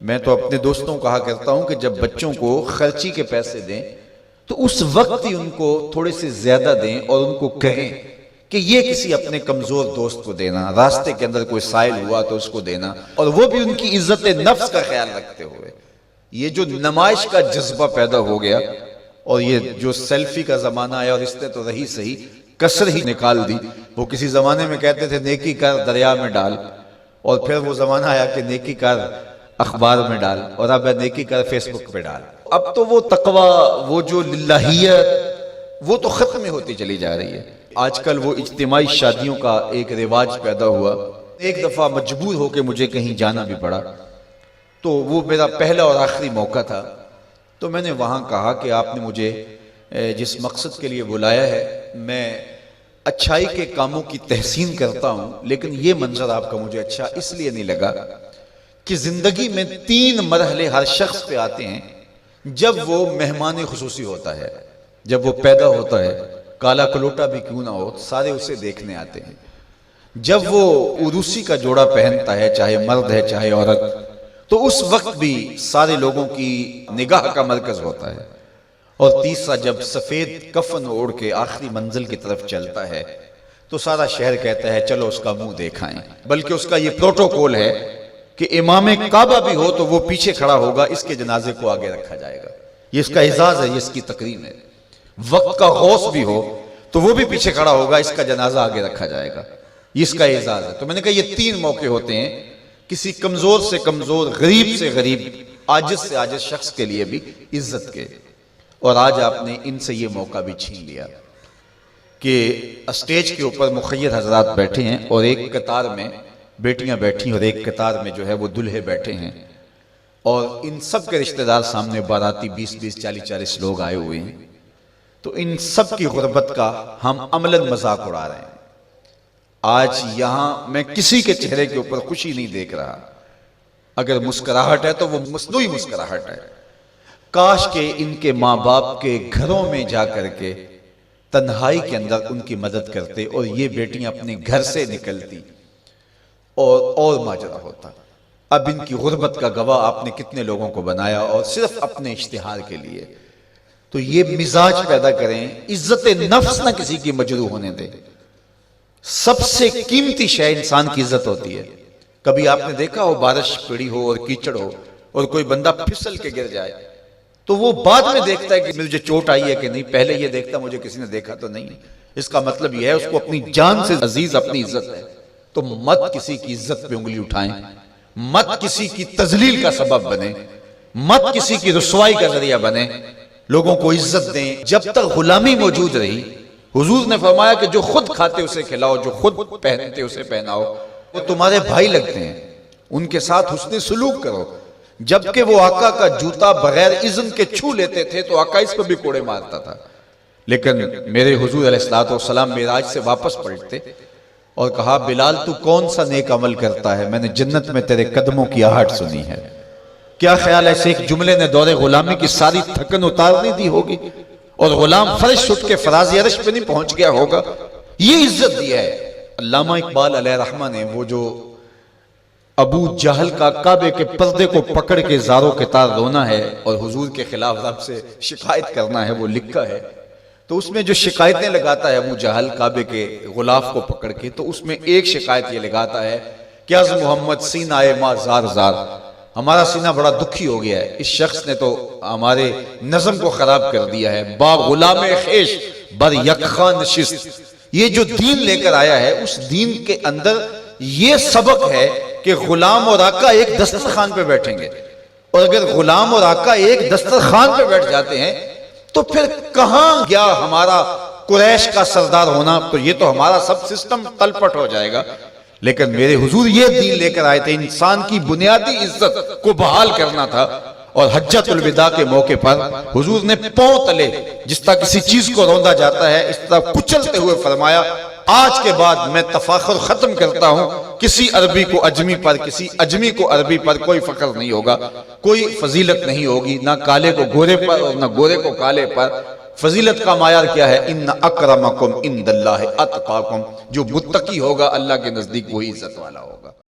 میں تو اپنے دوستوں کو کہا کرتا ہوں کہ جب بچوں کو خرچی کے پیسے دیں تو اس وقت ہی ان کو تھوڑے سے زیادہ دیں اور ان کو کہیں کہ یہ کسی اپنے کمزور دوست کو دینا، راستے کے اندر کوئی سائل ہوا تو اس کو دینا، اور وہ بھی ان کی عزت نفس کا خیال رکھتے ہوئے۔ یہ جو نمائش کا جذبہ پیدا ہو گیا اور یہ جو سیلفی کا زمانہ آیا، اور اس نے تو رہی صحیح کسر ہی نکال دی۔ وہ کسی زمانے میں کہتے تھے نیکی کر دریا میں ڈال، اور پھر وہ زمانہ آیا کہ نیکی کر اخبار میں ڈال، اور اب نیکی کر فیس بک پہ ڈال۔ اب تو وہ تقوی، وہ جو للہیت، وہ تو ختم ہوتی چلی جا رہی ہے۔ آج کل وہ اجتماعی شادیوں کا ایک رواج پیدا ہوا۔ ایک دفعہ مجبور ہو کے مجھے کہیں جانا بھی پڑا، تو وہ میرا پہلا اور آخری موقع تھا۔ تو میں نے وہاں کہا کہ آپ نے مجھے جس مقصد کے لیے بلایا ہے، میں اچھائی کے کاموں کی تحسین کرتا ہوں، لیکن یہ منظر آپ کا مجھے اچھا اس لیے نہیں لگا کہ زندگی میں 3 مرحلے ہر شخص پہ آتے ہیں جب وہ مہمان خصوصی ہوتا ہے۔ جب وہ پیدا ہوتا ہے، کالا کلوٹا بھی کیوں نہ ہو، سارے اسے دیکھنے آتے ہیں۔ جب وہ عروسی کا جوڑا پہنتا ہے، چاہے مرد ہے چاہے عورت، تو اس وقت بھی سارے لوگوں کی نگاہ کا مرکز ہوتا ہے۔ اور تیسرا، جب سفید کفن اوڑھ کے آخری منزل کی طرف چلتا ہے تو سارا شہر کہتا ہے چلو اس کا منہ دیکھائیں۔ بلکہ اس کا یہ پروٹوکول ہے کہ امام کعبہ بھی ہو تو وہ پیچھے کھڑا ہوگا، اس کے جنازے کو آگے رکھا جائے گا۔ یہ اس کا اعزاز ہے، یہ اس کی تکریم ہے۔ وقت کا غوث بھی ہو تو وہ بھی پیچھے کھڑا ہوگا، اس کا جنازہ آگے رکھا جائے گا۔ یہ اس کا اعزاز ہے۔ تو میں نے کہا یہ 3 موقع ہوتے ہیں کسی کمزور سے کمزور، غریب سے غریب، عاجز سے عاجز شخص کے لیے بھی عزت کے، اور آج آپ نے ان سے یہ موقع بھی چھین لیا کہ اسٹیج کے اوپر مخیر حضرات بیٹھے ہیں، اور ایک قطار میں بیٹیاں بیٹھی ہیں، اور ایک قطار میں جو ہے وہ دلہے بیٹھے ہیں، اور ان سب کے رشتہ دار سامنے باراتی 20-20 40-40 لوگ آئے ہوئے ہیں۔ تو ان سب کی غربت کا ہم عملاً مذاق اڑا رہے ہیں۔ آج یہاں میں کسی کے چہرے کے اوپر خوشی نہیں دیکھ رہا۔ اگر مسکراہٹ ہے تو وہ مصنوعی مسکراہٹ ہے۔ کاش کہ ان کے ماں باپ کے گھروں میں جا کر کے تنہائی کے اندر ان کی مدد کرتے، اور یہ بیٹیاں اپنے گھر سے نکلتی اور ماجرا ہوتا۔ اب ان کی غربت کا گواہ آپ نے کتنے لوگوں کو بنایا، اور صرف اپنے اشتہار کے لیے۔ تو یہ مزاج پیدا کریں، عزت نفس نہ کسی کی مجروح ہونے دیں۔ سب سے قیمتی شے انسان کی عزت ہوتی ہے۔ کبھی آپ نے دیکھا ہو بارش پڑی ہو اور کیچڑ ہو اور کوئی بندہ پھسل کے گر جائے تو وہ بعد میں دیکھتا ہے کہ مجھے چوٹ آئی ہے کہ نہیں، پہلے یہ دیکھتا مجھے کسی نے دیکھا تو نہیں۔ اس کا مطلب یہ ہے اس کو اپنی جان سے عزیز اپنی عزت ہے۔ تو مت کسی کی عزت پہ انگلی اٹھائیں، مت کسی کی تذلیل کا سبب بنے، مت کسی کی رسوائی کا ذریعہ بنے۔ لوگوں کو عزت دیں۔ جب تک غلامی موجود رہی، حضور نے فرمایا کہ جو خود کھاتے اسے کھلاؤ، جو خود پہنتے اسے پہناؤ، وہ تمہارے بھائی لگتے ہیں، ان کے ساتھ حسن سلوک کرو۔ جبکہ وہ آقا کا جوتا بغیر اذن کے چھو لیتے تھے تو آقا اس پہ بھی کوڑے مارتا تھا، لیکن میرے حضور علیہ السلام معراج سے واپس پلٹتے اور کہا بلال تو کون سا نیک عمل کرتا ہے، میں نے جنت میں تیرے قدموں کی آہٹ سنی ہے۔ کیا خیال ہے اس ایک جملے نے دور غلامی کی ساری تھکن اتار نہیں دی ہوگی، اور غلام فرش اٹھ کے فراز عرش پہ نہیں پہنچ گیا ہوگا؟ یہ عزت دی ہے۔ علامہ اقبال علیہ رحمہ نے وہ جو ابو جہل کا کعبے کے پردے کو پکڑ کے زاروں کے تار رونا ہے اور حضور کے خلاف رب سے شکایت کرنا ہے، وہ لکھا ہے۔ تو اس میں جو شکایتیں لگاتا ہے ابو جہل کعبے کے غلاف کو پکڑ کے، تو اس میں ایک شکایت یہ لگاتا ہے کہ از محمد سینہ ما زار زار، ہمارا سینہ بڑا دکھی ہو گیا ہے، اس شخص نے تو ہمارے نظم کو خراب کر دیا ہے۔ با غلام خیش بر یکخان نشست، یہ جو دین لے کر آیا ہے اس دین کے اندر یہ سبق ہے کہ غلام اور آقا ایک دسترخوان پہ بیٹھیں گے، اور اگر غلام اور آقا ایک دسترخوان پہ بیٹھ جاتے ہیں تو پھر کہاں گیا ہمارا قریش کا سردار ہونا؟ تو یہ تو ہمارا سب سسٹم تلپٹ ہو جائے گا۔ لیکن میرے حضور یہ دین لے کر آئے تھے، انسان کی بنیادی عزت کو بحال کرنا تھا، اور حجۃ الوداع کے موقع پر حضور نے پاؤں تلے جس طرح کسی چیز کو روندا جاتا ہے اس طرح کچلتے ہوئے فرمایا آج کے بعد میں تفاخر ختم کرتا ہوں، کسی عربی کو اجمی پر، کسی اجمی کو عربی پر کوئی فخر نہیں ہوگا، کوئی فضیلت نہیں ہوگی، نہ کالے کو گورے پر اور نہ گورے کو کالے پر۔ فضیلت کا معیار کیا ہے؟ ان اکرمکم عند اللہ اتقاکم، جو متقی ہوگا اللہ کے نزدیک وہی عزت والا ہوگا۔